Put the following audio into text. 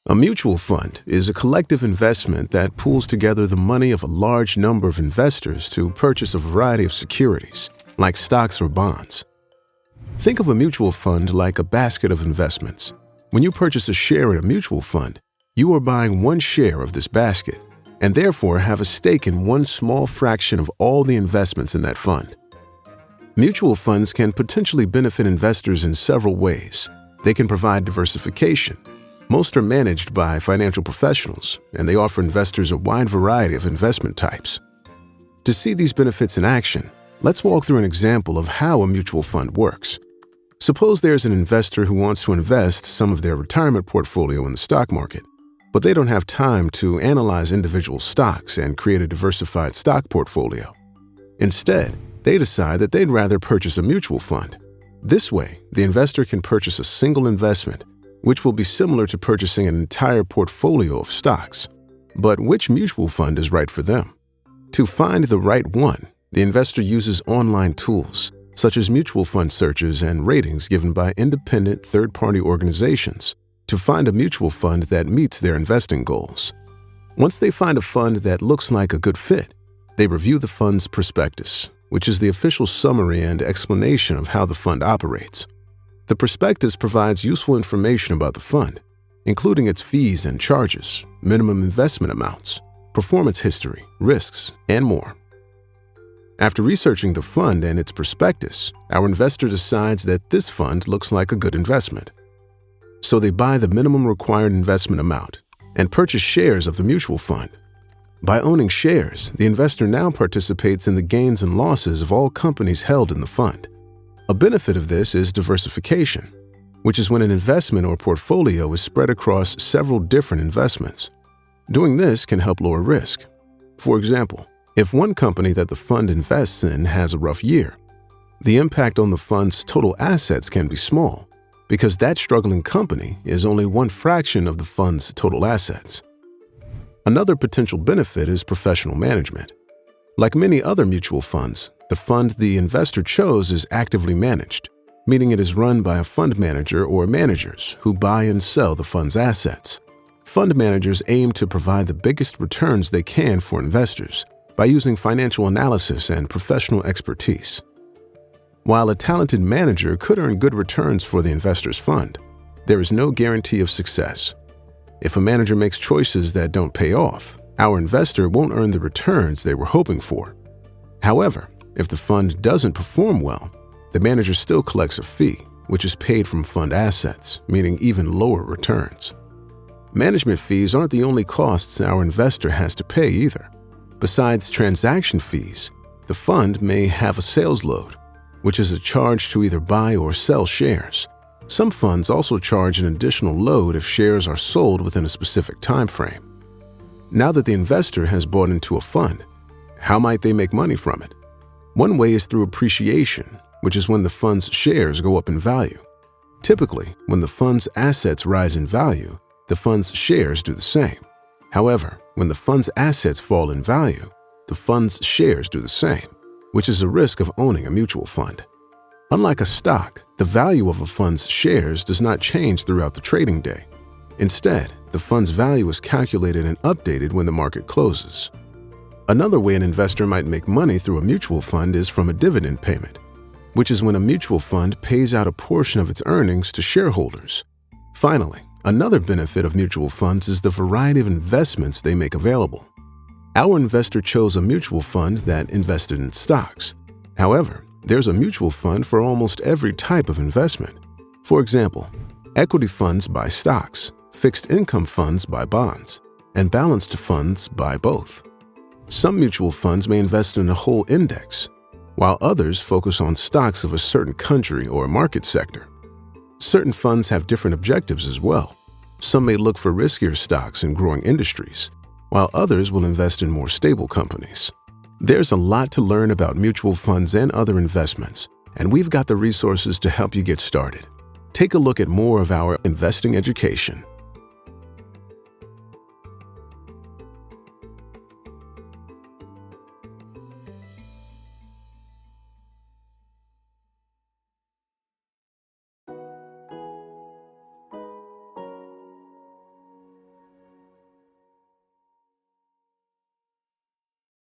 A mutual fund is a collective investment that pools together the money of a large number of investors to purchase a variety of securities, like stocks or bonds. Think of a mutual fund like a basket of investments. When you purchase a share in a mutual fund, you are buying one share of this basket, and therefore have a stake in one small fraction of all the investments in that fund. Mutual funds can potentially benefit investors in several ways. They can provide diversification. Most are managed by financial professionals, and they offer investors a wide variety of investment types. To see these benefits in action, let's walk through an example of how a mutual fund works. Suppose there's an investor who wants to invest some of their retirement portfolio in the stock market, but they don't have time to analyze individual stocks and create a diversified stock portfolio. Instead, they decide that they'd rather purchase a mutual fund. This way, the investor can purchase a single investment, which will be similar to purchasing an entire portfolio of stocks. But which mutual fund is right for them? To find the right one, the investor uses online tools, such as mutual fund searches and ratings given by independent third-party organizations, to find a mutual fund that meets their investing goals. Once they find a fund that looks like a good fit, they review the fund's prospectus, which is the official summary and explanation of how the fund operates. The prospectus provides useful information about the fund, including its fees and charges, minimum investment amounts, performance history, risks, and more. After researching the fund and its prospectus, our investor decides that this fund looks like a good investment. So they buy the minimum required investment amount and purchase shares of the mutual fund. By owning shares, the investor now participates in the gains and losses of all companies held in the fund. A benefit of this is diversification, which is when an investment or portfolio is spread across several different investments. Doing this can help lower risk. For example, if one company that the fund invests in has a rough year, the impact on the fund's total assets can be small because that struggling company is only one fraction of the fund's total assets. Another potential benefit is professional management. Like many other mutual funds, the fund the investor chose is actively managed, meaning it is run by a fund manager or managers who buy and sell the fund's assets. Fund managers aim to provide the biggest returns they can for investors by using financial analysis and professional expertise. While a talented manager could earn good returns for the investor's fund, there is no guarantee of success. If a manager makes choices that don't pay off, our investor won't earn the returns they were hoping for. However, if the fund doesn't perform well, the manager still collects a fee, which is paid from fund assets, meaning even lower returns. Management fees aren't the only costs our investor has to pay either. Besides transaction fees, the fund may have a sales load, which is a charge to either buy or sell shares. Some funds also charge an additional load if shares are sold within a specific time frame. Now that the investor has bought into a fund, how might they make money from it? One way is through appreciation, which is when the fund's shares go up in value. Typically, when the fund's assets rise in value, the fund's shares do the same. However, when the fund's assets fall in value, the fund's shares do the same, which is a risk of owning a mutual fund. Unlike a stock, the value of a fund's shares does not change throughout the trading day. Instead, the fund's value is calculated and updated when the market closes. Another way an investor might make money through a mutual fund is from a dividend payment, which is when a mutual fund pays out a portion of its earnings to shareholders. Finally, another benefit of mutual funds is the variety of investments they make available. Our investor chose a mutual fund that invested in stocks. However, there's a mutual fund for almost every type of investment. For example, equity funds buy stocks, fixed income funds buy bonds, and balanced funds buy both. Some mutual funds may invest in a whole index, while others focus on stocks of a certain country or market sector. Certain funds have different objectives as well. Some may look for riskier stocks in growing industries, while others will invest in more stable companies. There's a lot to learn about mutual funds and other investments, and we've got the resources to help you get started. Take a look at more of our investing education